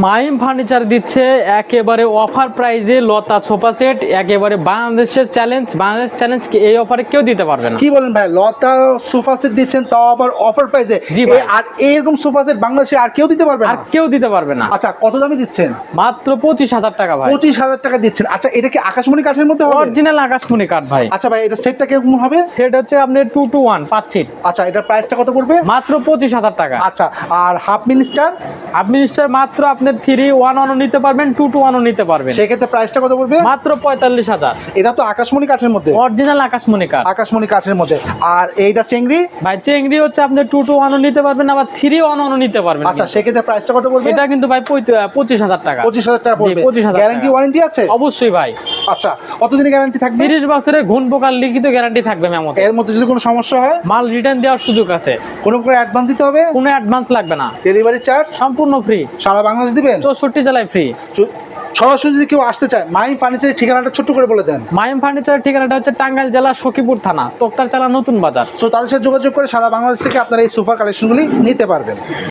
Mime furniture দিচ্ছে একেবারে offer প্রাইজে লতা সোফা সেট, একেবারে বাংলাদেশের চ্যালেঞ্জ। বাংলাদেশ চ্যালেঞ্জ এই অফারে কেউ দিতে পারবে না। কি বলেন ভাই, লতা সোফা সেট দিচ্ছেন, তাও আবার অফার প্রাইসে? জি ভাই। আর এইরকম সোফা সেট বাংলাদেশে আর কেউ দিতে পারবে না? আর কেউ দিতে পারবে না। আচ্ছা, কত দামে দিচ্ছেন? মাত্র 25,000 টাকা ভাই। 25,000 টাকা দিচ্ছেন। আচ্ছা, এটা কি আকাশমণি কাঠের মধ্যে হবে? অরিজিনাল আকাশমণি কাঠ ভাই। আচ্ছা ভাই, এটা সেটটা কিরকম হবে? সেট হচ্ছে আপনার 2 to 1 5 সিট। আচ্ছা, এটার প্রাইসটা কত পড়বে? মাত্র 25,000 টাকা। আচ্ছা, আর হাফ মিনিস্টার? আপনি নিশ্চয় মাত্র আপনার 3-1-1 নিতে পারবেন, 2 to 1 নিতে পারবেন। সেক্ষেত্রে প্রাইসটা কত পড়বে? মাত্র 45,000। এটা তো আকাশমণি কাঠের মধ্যে, অরিজিনাল আকাশমণি কাঠ। আকাশমণি কাঠের মধ্যে। আর এইটা চেংড়ি? ভাই চেংড়ি হচ্ছে আপনি 2 to 1 নিতে পারবেন, আবার 3-1-1 নিতে পারবেন। আচ্ছা, সেক্ষেত্রে প্রাইসটা কত পড়বে? এটা কিন্তু ভাই 25,000 টাকা। 25,000 টাকা পড়বে। 25,000 গ্যারান্টি ওয়ারেন্টি আছে? অবশ্যই ভাই। আচ্ছা, কতদিনের গ্যারান্টি থাকবে? 30 বছরের ঘুণ পোকার লিখিত গ্যারান্টি থাকবে মেমোতে। এর মধ্যে যদি কোনো সমস্যা হয় মাল রিটার্ন দেওয়ার সুযোগ আছে। কোনো প্রকার অ্যাডভান্স দিতে হবে? কোনো অ্যাডভান্স লাগবে না। ডেলিভারি চার্জ সম্পূর্ণ ফ্রি। সারা বাংলাদেশ দিবেন? 64 জেলায় ফ্রি। সরাসরি যদি কেউ আসতে চায়, মাইম ফার্নিচারের ঠিকানাটা ছোট্ট করে বলে দেন। মাইম ফার্নিচারের ঠিকানাটা হচ্ছে টাঙ্গাইল জেলার সখীপুর থানা, তোক্তারচালা নতুন বাজার। সো তাদের সাথে যোগাযোগ করে সারা বাংলাদেশ থেকে আপনারা এই সোফার কালেকশনগুলি নিতে পারবেন।